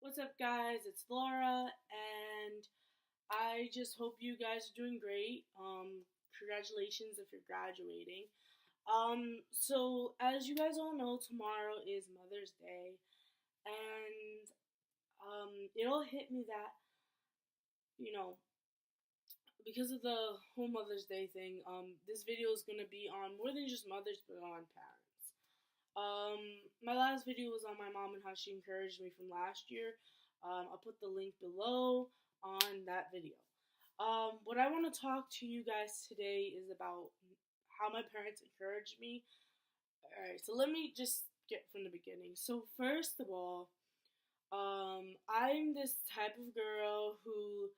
What's up, guys? It's Laura, and I just hope you guys are doing great. Congratulations if you're graduating. So as you guys all know, tomorrow is Mother's Day, and it all hit me that you know because of the whole Mother's Day thing. This video is gonna be on more than just mothers, but on parents. My last video was on my mom and how she encouraged me from last year. I'll put the link below on that video. What I want to talk to you guys today is about how my parents encouraged me. Alright, so let me just get from the beginning. So, first of all, I'm this type of girl who,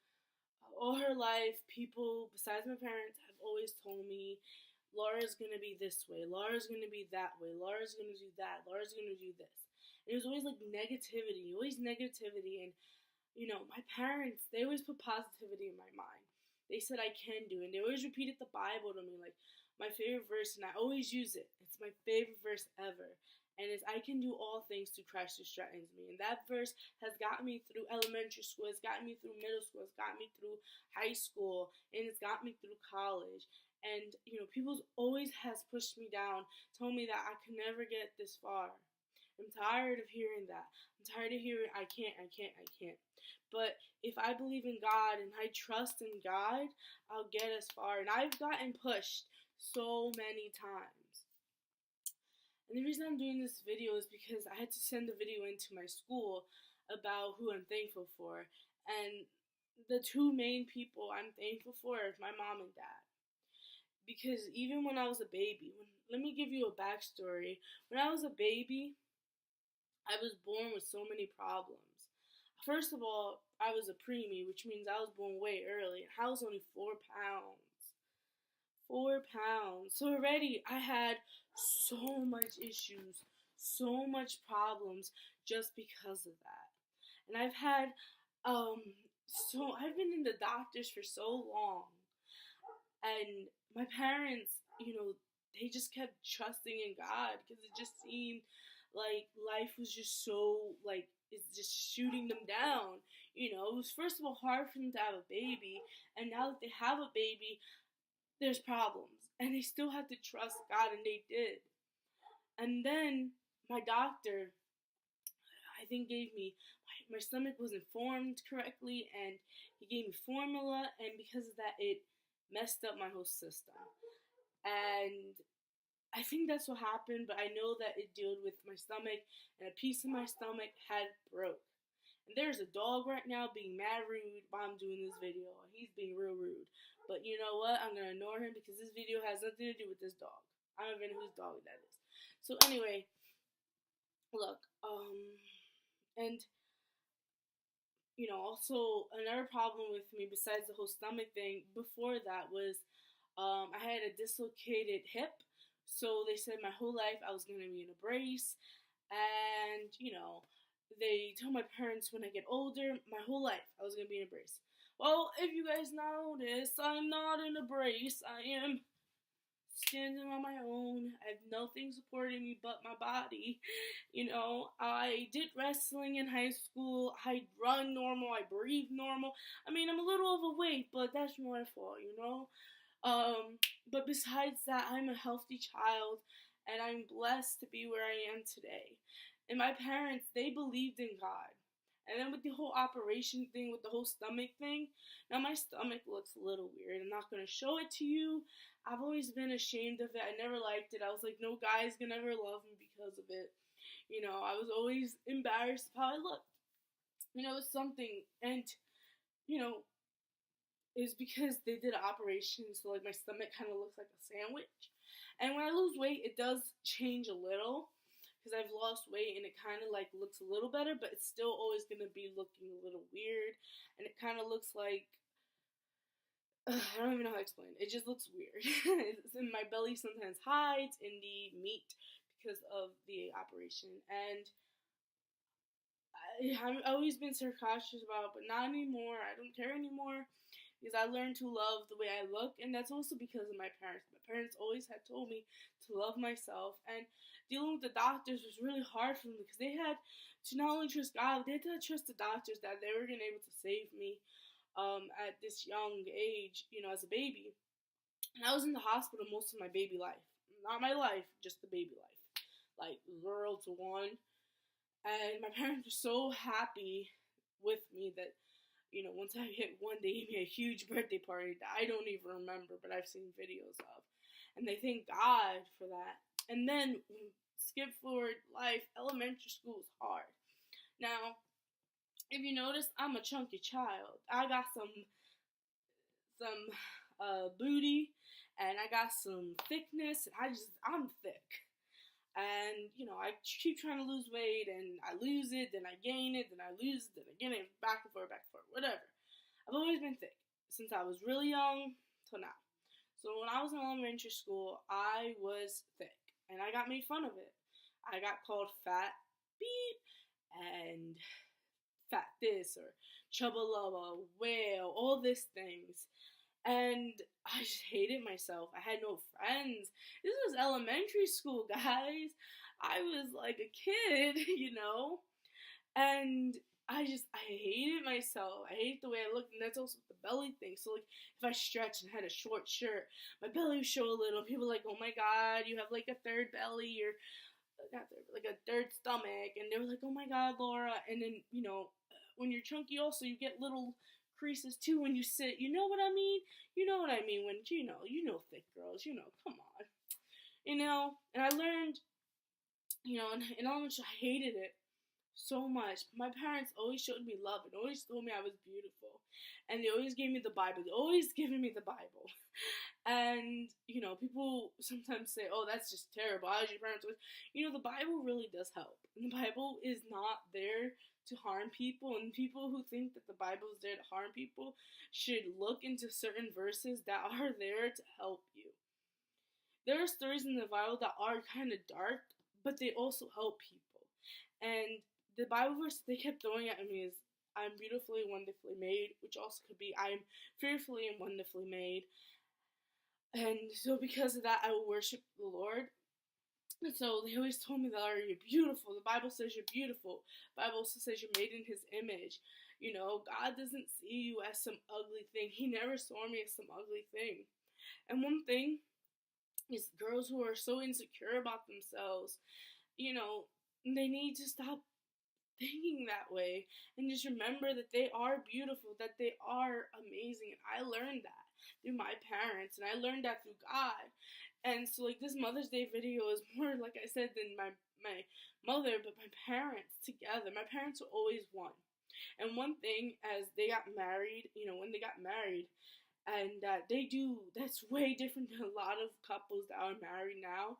all her life, people besides my parents have always told me Laura's gonna be this way, Laura's gonna be that way, Laura's gonna do that, Laura's gonna do this. And it was always like negativity, always negativity. And my parents, they always put positivity in my mind. They said I can do it, and they always repeated the Bible to me, like my favorite verse, and I always use it. It's my favorite verse ever. And it's I can do all things through Christ who strengthens me. And that verse has gotten me through elementary school, it's gotten me through middle school, it's gotten me through high school, and it's got me through college. And people always has pushed me down, told me that I could never get this far. I'm tired of hearing that. I'm tired of hearing I can't, I can't, I can't. But if I believe in God and I trust in God, I'll get as far. And I've gotten pushed so many times. And the reason I'm doing this video is because I had to send a video into my school about who I'm thankful for. And the two main people I'm thankful for is my mom and dad. Because even when I was a baby, let me give you a backstory. When I was a baby, I was born with so many problems. First of all, I was a preemie, which means I was born way early. I was only 4 pounds. 4 pounds. So already I had so much issues, so much problems just because of that. And I've been in the doctors for so long. And my parents, they just kept trusting in God because it just seemed like life was just so, like, it's just shooting them down. It was first of all hard for them to have a baby, and now that they have a baby, there's problems. And they still have to trust God, and they did. And then my doctor, I think, gave me, my stomach wasn't formed correctly, and he gave me formula, and because of that, it messed up my whole system. And I think that's what happened, but I know that it dealt with my stomach, and a piece of my stomach had broke. And there's a dog right now being mad rude while I'm doing this video. He's being real rude. But you know what? I'm gonna ignore him because this video has nothing to do with this dog. I don't even know whose dog that is. So anyway, look, and also another problem with me besides the whole stomach thing before that was I had a dislocated hip. So they said my whole life I was going to be in a brace. And, they told my parents when I get older, my whole life I was going to be in a brace. Well, if you guys notice, I'm not in a brace. I am standing on my own. I have nothing supporting me but my body. I did wrestling in high school. I run normal. I breathe normal. I mean, I'm a little overweight, but that's my fault. But besides that, I'm a healthy child, and I'm blessed to be where I am today. And my parents, they believed in God. And then with the whole operation thing, with the whole stomach thing, now my stomach looks a little weird. I'm not going to show it to you. I've always been ashamed of it. I never liked it. I was like, no guy's going to ever love me because of it. I was always embarrassed of how I looked. It's something. And, it's because they did an operation, so like my stomach kind of looks like a sandwich. And when I lose weight, it does change a little because I've lost weight, and it kind of like looks a little better, but it's still always gonna be looking a little weird, and it kind of looks like I don't even know how to explain it. It just looks weird. And my belly sometimes hides in the meat because of the operation, and I've always been sarcastic about it, but not anymore. I don't care anymore. because I learned to love the way I look, and that's also because of my parents. My parents always had told me to love myself, and dealing with the doctors was really hard for me because they had to not only trust God, but they had to trust the doctors that they were going to be able to save me at this young age, as a baby. And I was in the hospital most of my baby life. Not my life, just the baby life. Like 0 to 1. And my parents were so happy with me that, once I hit 1, they gave me a huge birthday party that I don't even remember, but I've seen videos of. And they thank God for that. And then, skip forward life, elementary school is hard. Now, if you notice, I'm a chunky child. I got some booty, and I got some thickness, and I'm thick. And, I keep trying to lose weight, and I lose it, then I gain it, then I lose it, then I gain it, back and forth, whatever. I've always been thick, since I was really young till now. So when I was in elementary school, I was thick, and I got made fun of it. I got called fat beep, and fat this, or chubba lubba, whale, all these things. And I just hated myself. I had no friends. This was elementary school, guys. I was like a kid, And I hated myself. I hate the way I looked, and that's also the belly thing. So, like, if I stretched and had a short shirt, my belly would show a little. People were like, oh my God, you have like a third belly, or not third, like a third stomach. And they were like, oh my God, Laura. And then, when you're chunky also, you get little creases too when you sit. You know what I mean? You know what I mean when, thick girls, come on. And I learned, in elementary, I hated it so much. My parents always showed me love and always told me I was beautiful. And they always gave me the Bible. They always given me the Bible. And, people sometimes say, oh, that's just terrible. How's your parents? The Bible really does help. And the Bible is not there to harm people, and people who think that the Bible is there to harm people should look into certain verses that are there to help you. There are stories in the Bible that are kind of dark, but they also help people. And the Bible verse they kept throwing at me is, I'm beautifully and wonderfully made, which also could be, I'm fearfully and wonderfully made. And so because of that, I will worship the Lord. And so they always told me that, Laura, you're beautiful. The Bible says you're beautiful. The Bible also says you're made in His image. God doesn't see you as some ugly thing. He never saw me as some ugly thing. And one thing is girls who are so insecure about themselves, they need to stop thinking that way and just remember that they are beautiful, that they are amazing. And I learned that through my parents, and I learned that through God. And so, like, this Mother's Day video is more, like I said, than my mother, but my parents together. My parents were always one. And one thing, as they got married, when they got married, and that's way different than a lot of couples that are married now,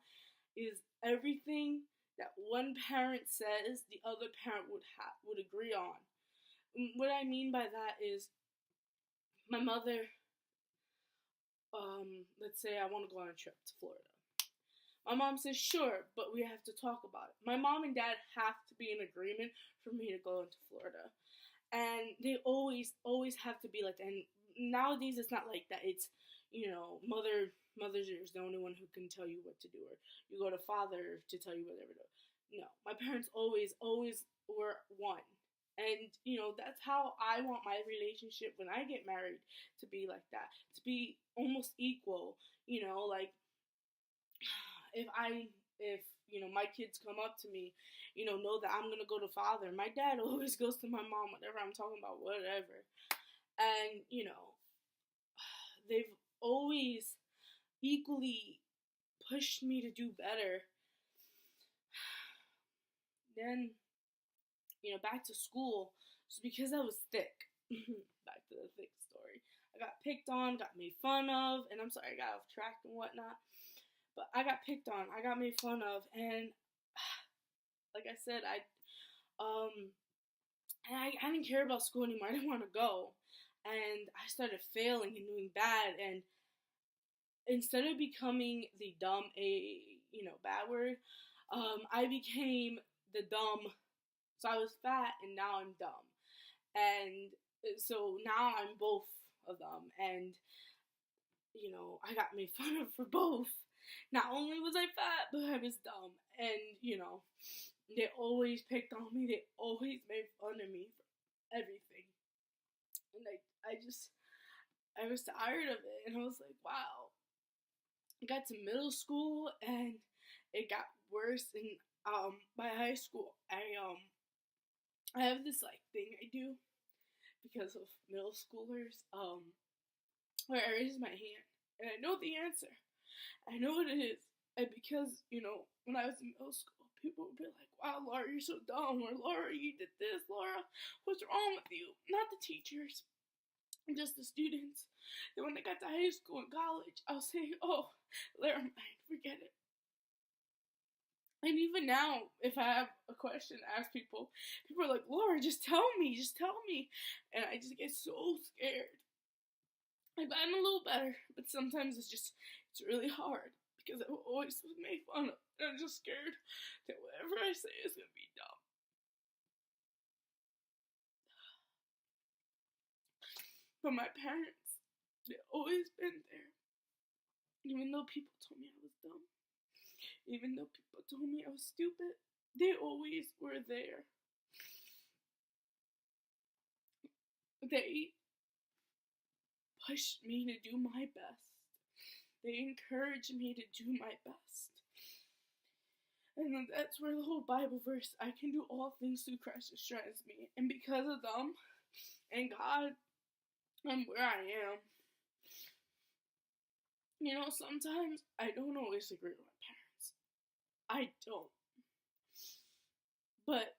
is everything that one parent says, the other parent would agree on. And what I mean by that is, my mother, let's say I want to go on a trip to Florida. My mom says, sure, but we have to talk about it. My mom and dad have to be in agreement for me to go into Florida. And they always have to be like that. And nowadays it's not like that. It's, mother's is the only one who can tell you what to do, or you go to father to tell you whatever to do. No, my parents always were one. And, that's how I want my relationship when I get married to be like that. To be almost equal, like, if my kids come up to me, know that I'm going to go to father. My dad always goes to my mom whenever I'm talking about whatever. And, they've always equally pushed me to do better. Then, back to school. So because I was thick, back to the thick story, I got picked on, got made fun of, and I'm sorry I got off track and whatnot, but I got picked on, I got made fun of, and like I said, I didn't care about school anymore. I didn't want to go, and I started failing and doing bad, and instead of becoming the dumb, bad word, I became the dumb. So I was fat, and now I'm dumb. And so now I'm both of them, and I got made fun of for both. Not only was I fat, but I was dumb, and they always picked on me. They always made fun of me for everything, and I was tired of it, and I was like, wow. I got to middle school, and it got worse. And by high school, I have this like thing I do because of middle schoolers, where I raise my hand and I know the answer. I know what it is. And because, when I was in middle school, people would be like, wow, Laura, you're so dumb. Or, Laura, you did this. Laura, what's wrong with you? Not the teachers, just the students. And when I got to high school and college, I'll say, oh, never mind, forget it. And even now, if I have a question to ask people are like, Laura, just tell me. And I just get so scared. I've gotten a little better, but sometimes it's really hard because I always make fun of it. And I'm just scared that whatever I say is going to be dumb. But my parents, they've always been there. Even though people told me I was dumb. Even though people told me I was stupid, they always were there. They pushed me to do my best. They encouraged me to do my best. And that's where the whole Bible verse, I can do all things through Christ who strengthens me. And because of them and God, I'm where I am. Sometimes I don't always agree with my parents. I don't. But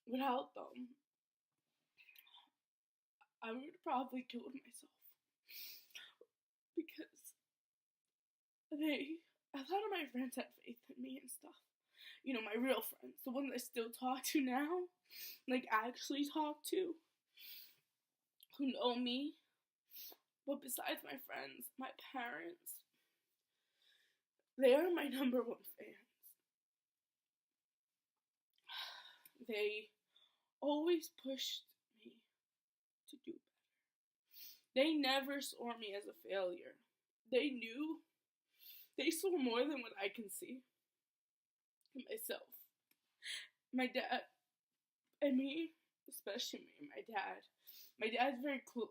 without them, I would have probably killed myself. Because a lot of my friends had faith in me and stuff. My real friends, the ones I still talk to now, like actually talk to, who know me. But besides my friends, my parents, they are my number one fans. They always pushed me to do better. They never saw me as a failure. They saw more than what I can see in myself. My dad and me, especially me and my dad. My dad's very cool.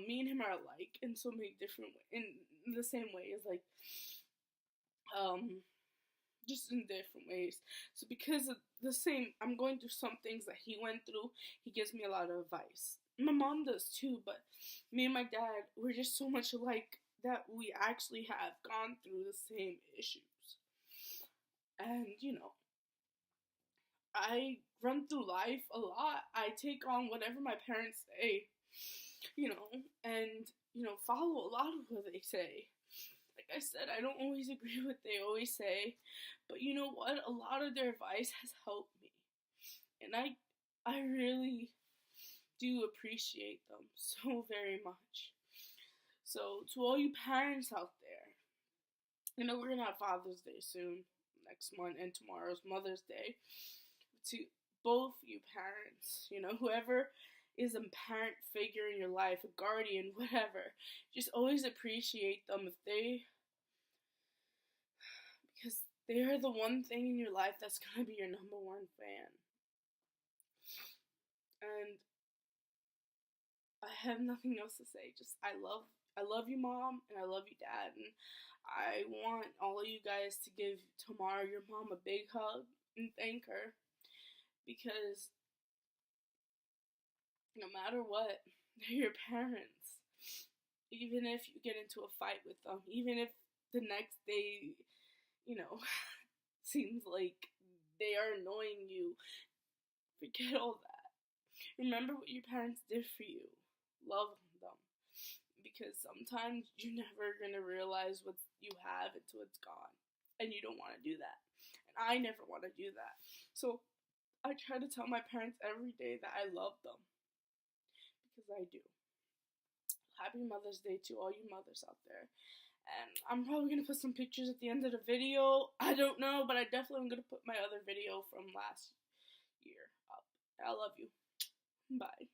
Me and him are alike in so many different ways. In the same ways, like, just in different ways. So because of the same, I'm going through some things that he went through. He gives me a lot of advice. My mom does too, but me and my dad, we're just so much alike that we actually have gone through the same issues. And, I run through life a lot. I take on whatever my parents say, and, follow a lot of what they say. Like I said, I don't always agree with what they always say, but you know what? A lot of their advice has helped me. And I really do appreciate them so very much. So, to all you parents out there, we're going to have Father's Day soon, next month, and tomorrow's Mother's Day. To both you parents, whoever is a parent figure in your life, a guardian, whatever, just always appreciate them because they are the one thing in your life that's going to be your number one fan. And I have nothing else to say. Just I love you, Mom, and I love you, Dad, and I want all of you guys to give tomorrow your mom a big hug and thank her, because no matter what, they're your parents. Even if you get into a fight with them, even if the next day, seems like they are annoying you, forget all that. Remember what your parents did for you. Love them. Because sometimes you're never going to realize what you have until it's gone. And you don't want to do that. And I never want to do that. So I try to tell my parents every day that I love them. Because I do. Happy Mother's Day to all you mothers out there. And I'm probably going to put some pictures at the end of the video. I don't know, but I definitely am going to put my other video from last year up. I love you. Bye.